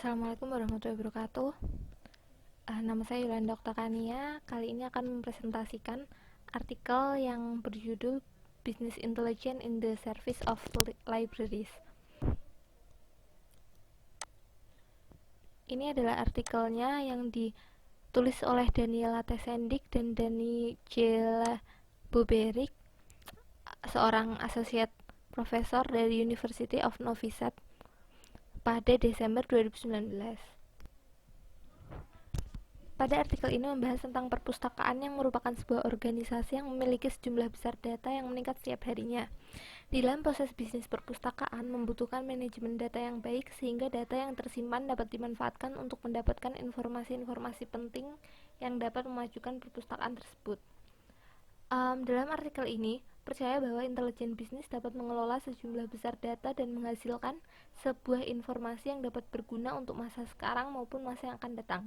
Assalamualaikum warahmatullahi wabarakatuh. Nama saya Yolanda Oktakania. Kali ini akan mempresentasikan artikel yang berjudul Business Intelligence in the Service of Libraries. Ini adalah artikelnya yang ditulis oleh Daniela Tesendik dan Daniela Boberik, seorang associate professor dari University of Novi Sad pada Desember 2019. Pada artikel ini membahas tentang perpustakaan yang merupakan sebuah organisasi yang memiliki sejumlah besar data yang meningkat setiap harinya. Di dalam proses bisnis perpustakaan membutuhkan manajemen data yang baik sehingga data yang tersimpan dapat dimanfaatkan untuk mendapatkan informasi-informasi penting yang dapat memajukan perpustakaan tersebut. Dalam artikel ini, percaya bahwa intelijen bisnis dapat mengelola sejumlah besar data dan menghasilkan sebuah informasi yang dapat berguna untuk masa sekarang maupun masa yang akan datang.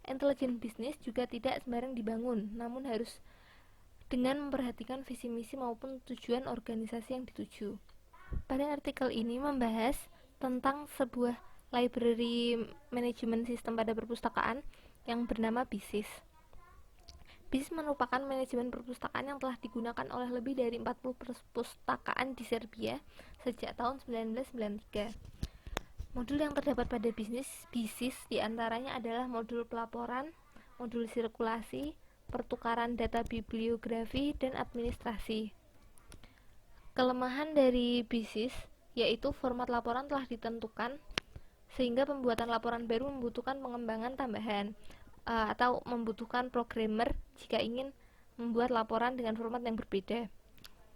Intelijen bisnis juga tidak sembarang dibangun, namun harus dengan memperhatikan visi misi maupun tujuan organisasi yang dituju. Pada artikel ini membahas tentang sebuah library management system pada perpustakaan yang bernama BISIS. BISIS merupakan manajemen perpustakaan yang telah digunakan oleh lebih dari 40 perpustakaan di Serbia sejak tahun 1993. Modul yang terdapat pada BISIS diantaranya adalah modul pelaporan, modul sirkulasi, pertukaran data bibliografi, dan administrasi. Kelemahan dari BISIS yaitu format laporan telah ditentukan sehingga pembuatan laporan baru membutuhkan pengembangan tambahan atau membutuhkan programmer jika ingin membuat laporan dengan format yang berbeda.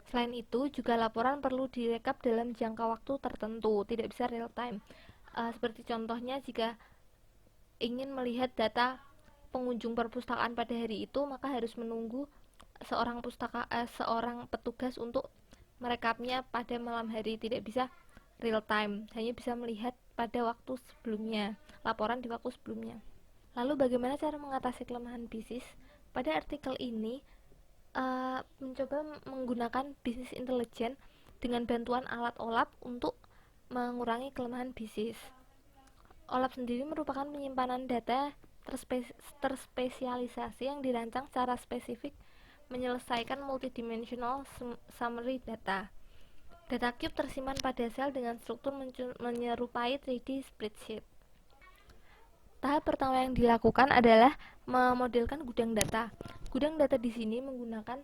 Selain itu, juga laporan perlu direkap dalam jangka waktu tertentu, tidak bisa real time. Seperti contohnya jika ingin melihat data pengunjung perpustakaan pada hari itu, maka harus menunggu seorang petugas untuk merekapnya pada malam hari, tidak bisa real time, hanya bisa melihat pada waktu sebelumnya, laporan di waktu sebelumnya. Lalu bagaimana cara mengatasi kelemahan BISIS? Pada artikel ini mencoba menggunakan bisnis intelijen dengan bantuan alat OLAP untuk mengurangi kelemahan BISIS. OLAP sendiri merupakan penyimpanan data terspesialisasi yang dirancang secara spesifik menyelesaikan multidimensional summary data. Data cube tersimpan pada sel dengan struktur menyerupai 3D spreadsheet. Tahap pertama yang dilakukan adalah memodelkan gudang data. Gudang data di sini menggunakan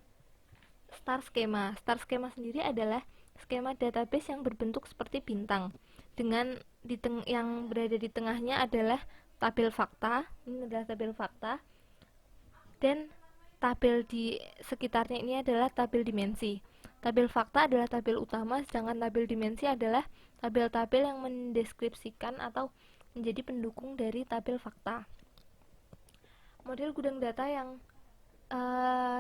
star skema. Star skema sendiri adalah skema database yang berbentuk seperti bintang. Dengan yang berada di tengahnya adalah tabel fakta. Ini adalah tabel fakta. Dan tabel di sekitarnya ini adalah tabel dimensi. Tabel fakta adalah tabel utama, sedangkan tabel dimensi adalah tabel-tabel yang mendeskripsikan atau menjadi pendukung dari tabel fakta. Model gudang data yang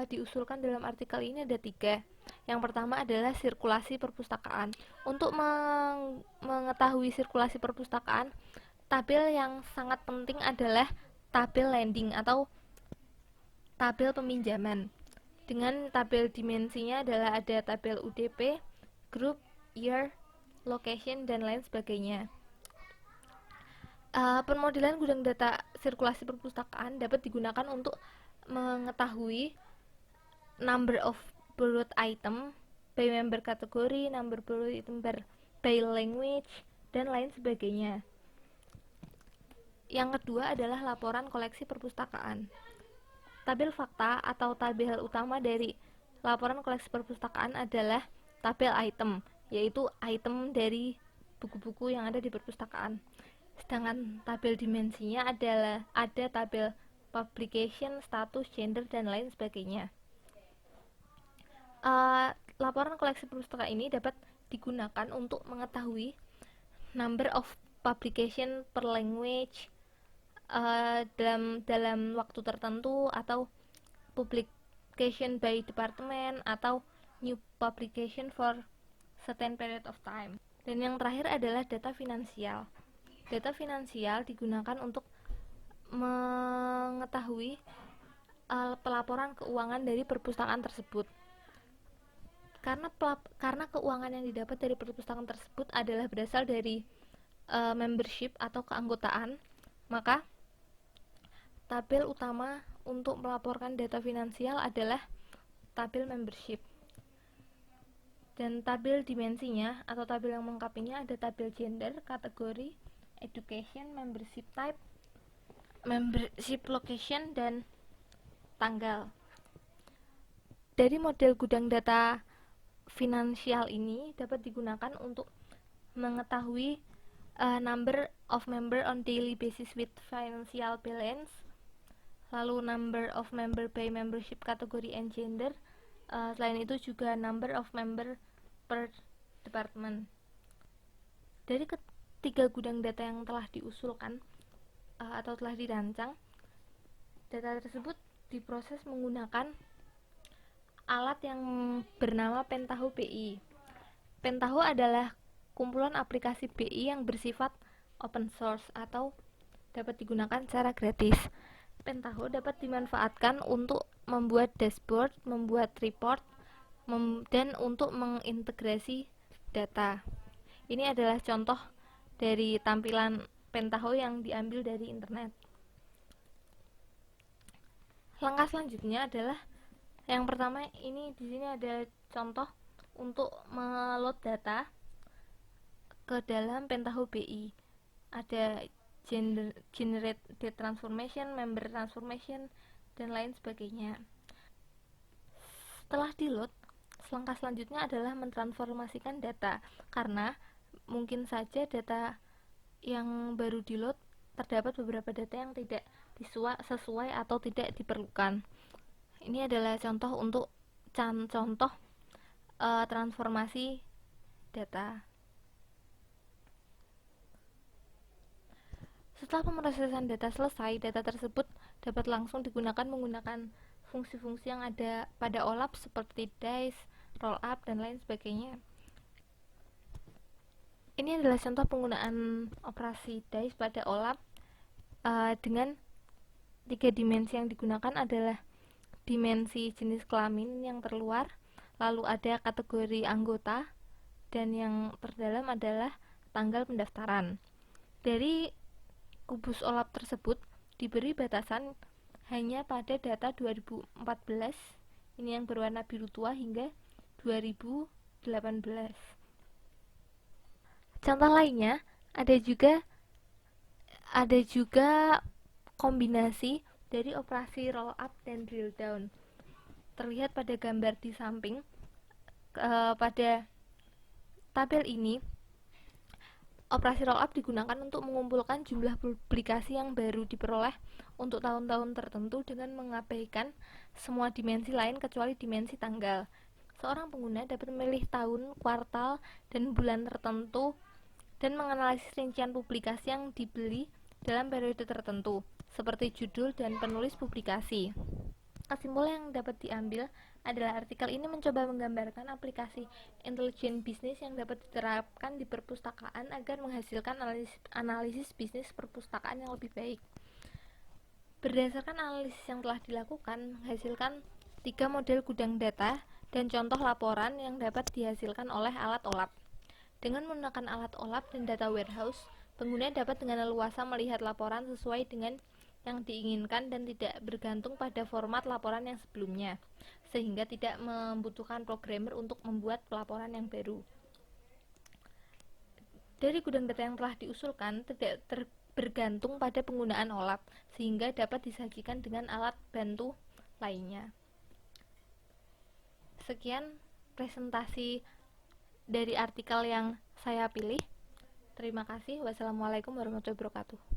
diusulkan dalam artikel ini ada 3. Yang pertama adalah sirkulasi perpustakaan. Untuk mengetahui sirkulasi perpustakaan, tabel yang sangat penting adalah tabel landing atau tabel peminjaman. Dengan tabel dimensinya adalah ada tabel UDP, group, year, location, dan lain sebagainya. Pemodelan gudang data sirkulasi perpustakaan dapat digunakan untuk mengetahui number of borrowed item by member kategori, number borrowed item by language, dan lain sebagainya. Yang kedua adalah laporan koleksi perpustakaan. Tabel fakta atau tabel utama dari laporan koleksi perpustakaan adalah tabel item, yaitu item dari buku-buku yang ada di perpustakaan. Sedangkan tabel dimensinya adalah ada tabel publication, status, gender, dan lain sebagainya. Laporan koleksi perpustakaan ini dapat digunakan untuk mengetahui number of publication per language dalam waktu tertentu, atau publication by department, atau new publication for certain period of time. Dan yang terakhir adalah data finansial. Data finansial digunakan untuk mengetahui pelaporan keuangan dari perpustakaan tersebut. Karena keuangan yang didapat dari perpustakaan tersebut adalah berasal dari membership atau keanggotaan, maka tabel utama untuk melaporkan data finansial adalah tabel membership. Dan tabel dimensinya atau tabel yang melengkapinya ada tabel gender, kategori, education, membership type, membership location, dan tanggal. Dari model gudang data finansial ini dapat digunakan untuk mengetahui number of member on daily basis with financial balance, lalu number of member by membership category and gender. Selain itu juga number of member per department. Dari ketiga gudang data yang telah diusulkan atau telah dirancang, data tersebut diproses menggunakan alat yang bernama Pentaho BI. Pentaho adalah kumpulan aplikasi BI yang bersifat open source atau dapat digunakan secara gratis. Pentaho dapat dimanfaatkan untuk membuat dashboard, membuat report, dan untuk mengintegrasi data. Ini adalah contoh dari tampilan Pentaho yang diambil dari internet. Langkah selanjutnya adalah yang pertama, ini di sini ada contoh untuk meload data ke dalam Pentaho BI. Ada generate data transformation, member transformation, dan lain sebagainya. Setelah di load, langkah selanjutnya adalah mentransformasikan data, karena mungkin saja data yang baru di load terdapat beberapa data yang tidak sesuai atau tidak diperlukan. Ini adalah contoh untuk transformasi data. Setelah pemrosesan data selesai, data tersebut dapat langsung digunakan menggunakan fungsi-fungsi yang ada pada OLAP seperti dice, rollup, dan lain sebagainya. Ini adalah contoh penggunaan operasi dice pada OLAP dengan 3 dimensi yang digunakan adalah dimensi jenis kelamin yang terluar, lalu ada kategori anggota, dan yang terdalam adalah tanggal pendaftaran. Dari kubus OLAP tersebut diberi batasan hanya pada data 2014, ini yang berwarna biru tua, hingga 2018. Contoh lainnya ada juga kombinasi dari operasi roll up dan drill down. Terlihat pada gambar di samping. Pada tabel ini, operasi roll up digunakan untuk mengumpulkan jumlah publikasi yang baru diperoleh untuk tahun-tahun tertentu dengan mengabaikan semua dimensi lain kecuali dimensi tanggal. Seorang pengguna dapat memilih tahun, kuartal, dan bulan tertentu dan menganalisis rincian publikasi yang dibeli dalam periode tertentu, seperti judul dan penulis publikasi. Kesimpulan yang dapat diambil adalah artikel ini mencoba menggambarkan aplikasi intelijen bisnis yang dapat diterapkan di perpustakaan agar menghasilkan analisis bisnis perpustakaan yang lebih baik. Berdasarkan analisis yang telah dilakukan, menghasilkan 3 model gudang data dan contoh laporan yang dapat dihasilkan oleh alat OLAP. Dengan menggunakan alat OLAP dan data warehouse, pengguna dapat dengan leluasa melihat laporan sesuai dengan yang diinginkan dan tidak bergantung pada format laporan yang sebelumnya, sehingga tidak membutuhkan programmer untuk membuat pelaporan yang baru. Dari gudang data yang telah diusulkan tidak bergantung pada penggunaan OLAP, sehingga dapat disajikan dengan alat bantu lainnya. Sekian presentasi dari artikel yang saya pilih. Terima kasih. Wassalamualaikum warahmatullahi wabarakatuh.